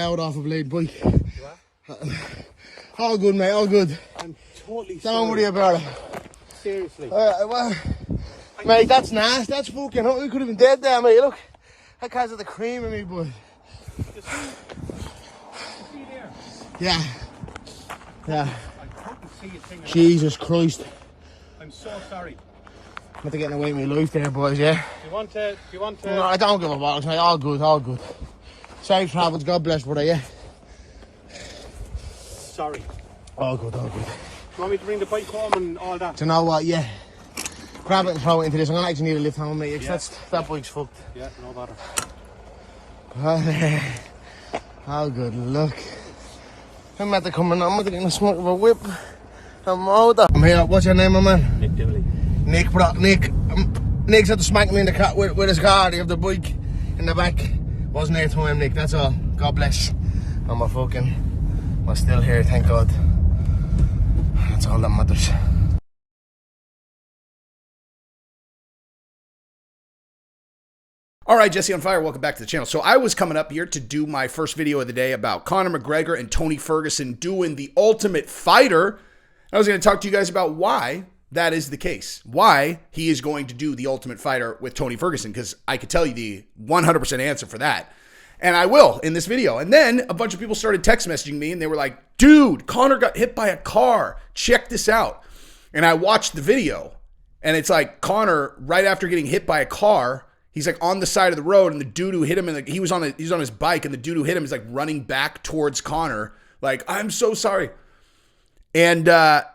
out off a blade bike. What? All good, mate, all good. I'm totally Don't worry about it. Seriously. Well, mate, that's nasty. That's fucking... We could have been dead there, mate. Look. That guy's at the cream of me, boy. You see there? Yeah. Yeah. I couldn't see a thing. Jesus Christ. I'm so sorry. I'm not getting away with my life there, boys, yeah? Do you want to... No, I don't give a bollocks, mate. All good, all good. Safe travels. God bless, brother, yeah? Sorry. All good, all good. Do you want me to bring the bike home and all that? Do you know what? Yeah. Grab it and throw it into this. I'm going to actually need a lift home, mate. Yeah. That bike's fucked. Yeah, no bother. Oh, good luck. I'm about to come in. I'm about to get in the smoke of a whip. I'm here. What's your name, my man? Nick Dooley. Nick, bro. Nick's had to smack me in the car with his car. He had the bike in the back. Wasn't there to him, Nick. That's all. God bless. And we're still here, thank God. That's all that matters. All right, Jesse on Fire, welcome back to the channel. So I was coming up here to do my first video of the day about Conor McGregor and Tony Ferguson doing The Ultimate Fighter. I was going to talk to you guys about why that is the case. Why he is going to do The Ultimate Fighter with Tony Ferguson, because I could tell you the 100% answer for that. And I will in this video. And then a bunch of people started text messaging me and they were like, dude, Conor got hit by a car. Check this out. And I watched the video and it's like Conor, right after getting hit by a car, he's like on the side of the road, and the dude who hit him, he was on his bike, and the dude who hit him is like running back towards Conor, like, I'm so sorry. And I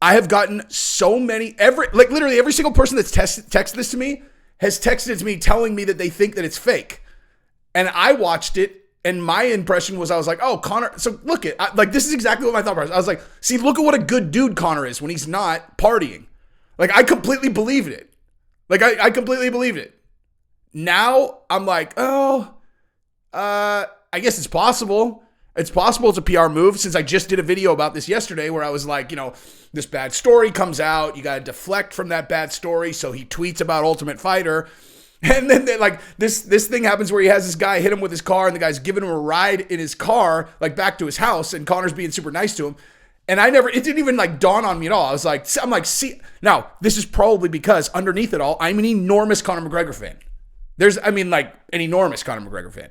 have gotten so many, literally every single person that's texted this to me has texted it to me telling me that they think that it's fake. And I watched it, and my impression was, I was like, oh, Conor. So look this is exactly what my thought was. I was like, see, look at what a good dude Conor is when he's not partying. Like, I completely believed it. Like, I completely believed it. Now, I'm like, I guess it's possible. It's possible it's a PR move, since I just did a video about this yesterday where I was like, this bad story comes out. You got to deflect from that bad story. So he tweets about Ultimate Fighter. And then this thing happens where he has this guy hit him with his car, and the guy's giving him a ride in his car, like back to his house, and Conor's being super nice to him. And it didn't even like dawn on me at all. I'm like, see, now this is probably because underneath it all, I'm an enormous Conor McGregor fan. Like an enormous Conor McGregor fan.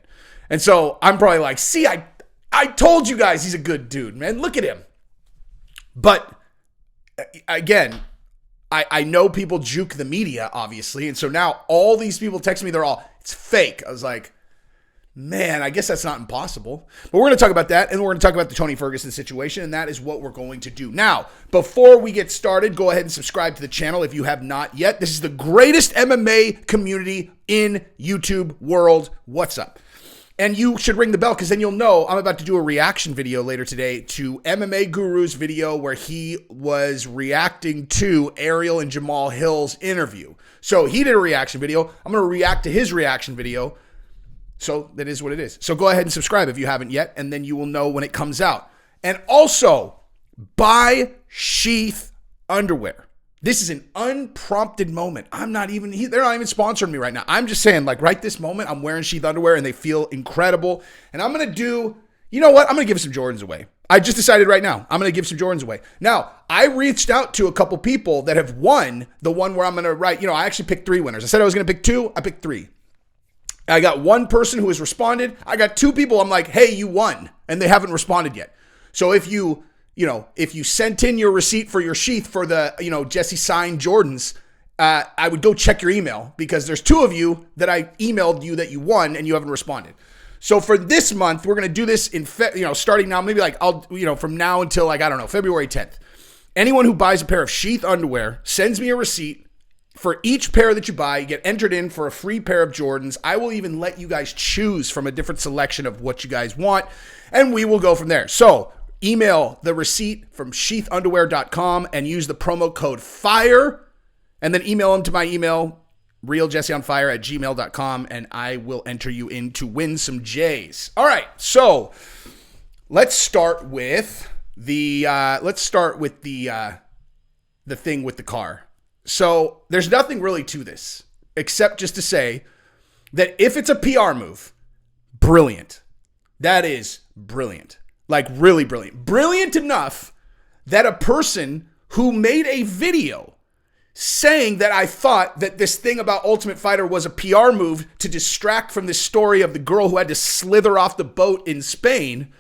And so I'm probably like, see, I told you guys he's a good dude, man. Look at him. But again, I know people juke the media, obviously. And so now all these people text me, it's fake. I was like, man, I guess that's not impossible. But we're going to talk about that, and we're going to talk about the Tony Ferguson situation, and that is what we're going to do. Now, before we get started, go ahead and subscribe to the channel if you have not yet. This is the greatest MMA community in YouTube world. What's up? And you should ring the bell, because then you'll know I'm about to do a reaction video later today to MMA Guru's video where he was reacting to Ariel and Jamal Hill's interview. So he did a reaction video. I'm going to react to his reaction video. So that is what it is. So go ahead and subscribe if you haven't yet, and then you will know when it comes out. And also, buy Sheath underwear. This is an unprompted moment. They're not even sponsoring me right now. I'm just saying, like, right this moment, I'm wearing Sheath underwear and they feel incredible. And I'm going to do, you know what? I'm going to give some Jordans away. I just decided right now, I'm going to give some Jordans away. Now, I reached out to a couple people that have won the one where I'm going to write, I actually picked 3 winners. I said I was going to pick 2. I picked 3. I got 1 person who has responded. I got 2 people. I'm like, hey, you won. And they haven't responded yet. So if you sent in your receipt for your Sheath for the, Jesse signed Jordans, I would go check your email, because there's 2 of you that I emailed you that you won and you haven't responded. So for this month, we're going to do this in, starting now, maybe from now until February 10th. Anyone who buys a pair of Sheath underwear sends me a receipt. For each pair that you buy, you get entered in for a free pair of Jordans. I will even let you guys choose from a different selection of what you guys want, and we will go from there. So email the receipt from sheathunderwear.com and use the promo code FIRE, and then email them to my email, realjesseonfire@gmail.com, and I will enter you in to win some J's. All right, so let's start with the thing with the car. So there's nothing really to this except just to say that if it's a PR move, brilliant. That is brilliant. Like really brilliant. Brilliant enough that a person who made a video saying that I thought that this thing about Ultimate Fighter was a PR move to distract from this story of the girl who had to slither off the boat in Spain,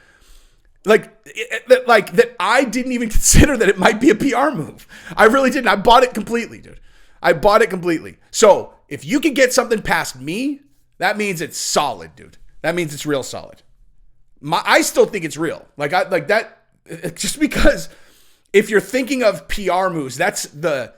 like that I didn't even consider that it might be a PR move. I really didn't. I bought it completely, dude. I bought it completely. So if you can get something past me, that means it's solid, dude. That means it's real solid. I still think it's real. Like that, just because if you're thinking of PR moves, that's a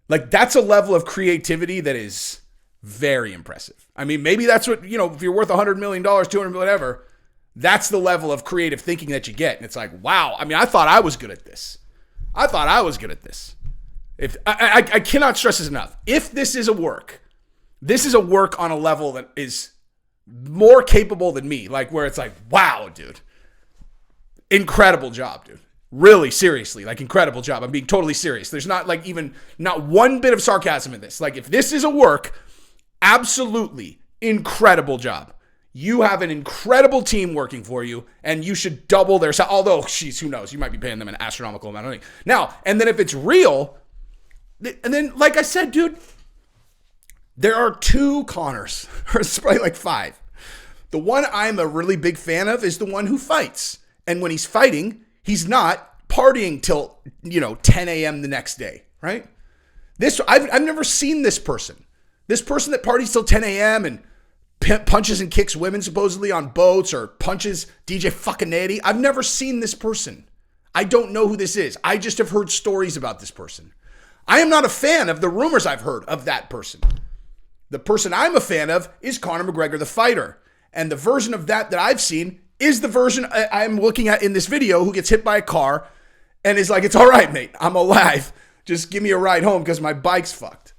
level of creativity that is very impressive. I mean, maybe that's what, if you're worth $100 million, 200 million, whatever, that's the level of creative thinking that you get. And it's like, wow. I mean, I thought I was good at this. If I cannot stress this enough. If this is a work on a level that is more capable than me, like where it's like, wow, dude, incredible job, dude. Really, seriously, like incredible job. I'm being totally serious. There's not one bit of sarcasm in this. Like if this is a work, absolutely incredible job. You have an incredible team working for you, and you should double their salary. Although, who knows? You might be paying them an astronomical amount of money. Now, and then if it's real, and then like I said, dude, there are 2 Conors, or it's probably like 5. The one I'm a really big fan of is the one who fights. And when he's fighting, he's not partying till, 10 a.m. the next day, right? I've never seen this person. This person that parties till 10 a.m. and punches and kicks women supposedly on boats or punches DJ fucking Natty. I've never seen this person. I don't know who this is. I just have heard stories about this person. I am not a fan of the rumors I've heard of that person. The person I'm a fan of is Conor McGregor, the fighter. And the version of that I've seen is the version I'm looking at in this video, who gets hit by a car and is like, it's all right, mate. I'm alive. Just give me a ride home because my bike's fucked.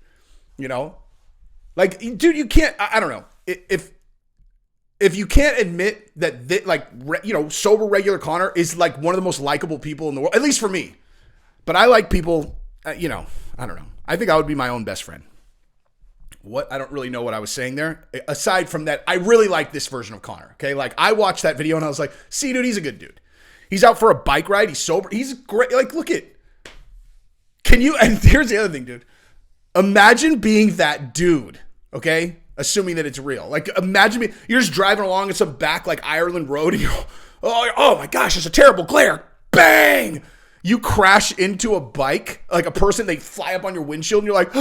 Like, dude, you can't, I don't know. If you can't admit that, sober regular Conor is like one of the most likable people in the world, at least for me. But I like people, I don't know. I think I would be my own best friend. I don't really know what I was saying there. Aside from that, I really like this version of Conor. Okay. Like I watched that video and I was like, see, dude, he's a good dude. He's out for a bike ride. He's sober. He's great. Like, and here's the other thing, dude. Imagine being that dude. Okay. Assuming that it's real. Like imagine you're just driving along in some back like Ireland road and you're, oh my gosh, it's a terrible glare. Bang. You crash into a bike, like a person, they fly up on your windshield and you're like,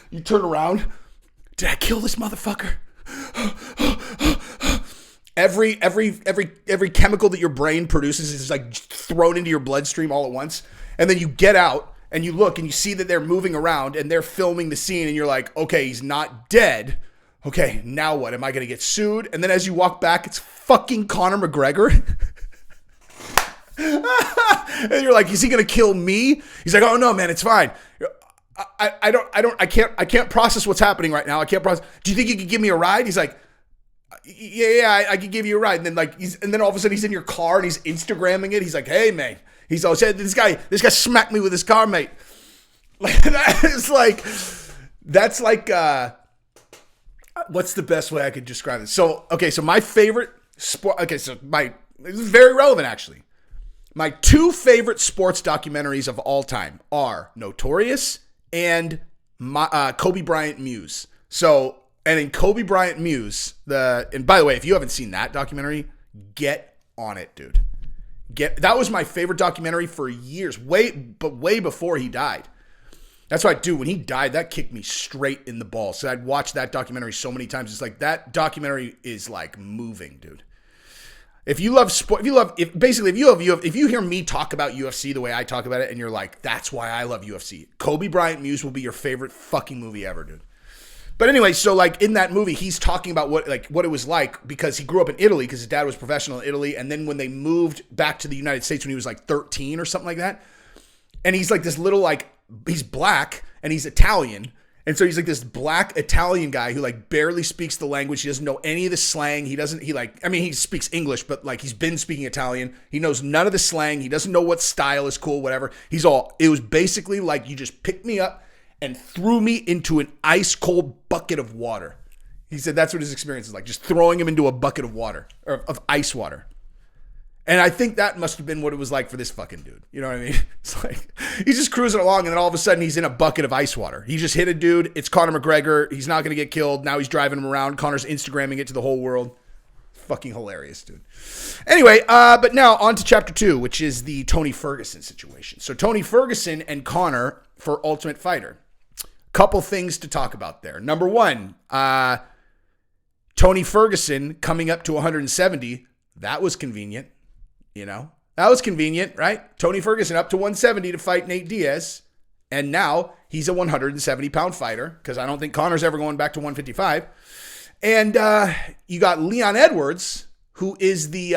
you turn around. Did I kill this motherfucker? Every chemical that your brain produces is like thrown into your bloodstream all at once. And then you get out and you look and you see that they're moving around and they're filming the scene and you're like, okay, he's not dead. Okay, now what? Am I going to get sued? And then as you walk back, it's fucking Conor McGregor. And you're like, is he going to kill me? He's like, oh no, man, it's fine. I can't process what's happening right now. I can't process. Do you think you could give me a ride? He's like, yeah, I could give you a ride. And then all of a sudden he's in your car and he's Instagramming it. He's like, hey, man. He's all said, this guy smacked me with his car, mate. That's like, what's the best way I could describe it? So my favorite sport, this is very relevant actually. My 2 favorite sports documentaries of all time are Notorious and Kobe Bryant Muse. So, and in Kobe Bryant Muse, and by the way, if you haven't seen that documentary, get on it, dude. That was my favorite documentary for years, way before he died. That's what I do. When he died, that kicked me straight in the balls. So I'd watch that documentary so many times. It's like that documentary is like moving, dude. If you love sport, if you hear me talk about UFC the way I talk about it, and you're like, that's why I love UFC. Kobe Bryant Muse will be your favorite fucking movie ever, dude. But anyway, so like in that movie, he's talking about what it was like because he grew up in Italy because his dad was professional in Italy. And then when they moved back to the United States when he was like 13 or something like that. And he's like this little, he's black and he's Italian. And so he's like this black Italian guy who like barely speaks the language. He doesn't know any of the slang. He speaks English, but like he's been speaking Italian. He knows none of the slang. He doesn't know what style is cool, whatever. It was basically like you just picked me up and threw me into an ice cold bucket of water He said that's what his experience is like, just throwing him into a bucket of water, or of ice water. And I think that must have been what it was like for this fucking dude. You know what I mean? It's like, he's just cruising along, and then all of a sudden he's in a bucket of ice water. He just hit a dude. It's Conor McGregor. He's not going to get killed. Now he's driving him around. Conor's Instagramming it to the whole world. Fucking hilarious, dude. Anyway, but now on to chapter 2, which is the Tony Ferguson situation. So Tony Ferguson and Conor for Ultimate Fighter. Couple things to talk about there. Number one, Tony Ferguson coming up to 170. That was convenient. You know, that was convenient, right? Tony Ferguson up to 170 to fight Nate Diaz. And now he's a 170-pound fighter, because I don't think Conor's ever going back to 155. And you got Leon Edwards, who is the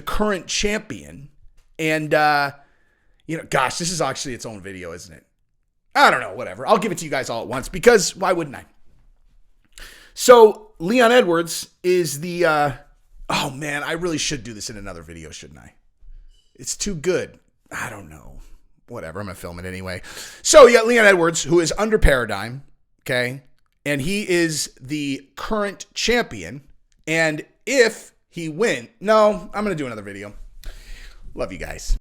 current champion. And, gosh, this is actually its own video, isn't it? I don't know, whatever. I'll give it to you guys all at once, because why wouldn't I? So Leon Edwards is the... oh, man, I really should do this in another video, shouldn't I? It's too good. I don't know. Whatever, I'm going to film it anyway. So you got Leon Edwards, who is under Paradigm, okay? And he is the current champion. And if he wins... No, I'm going to do another video. Love you guys.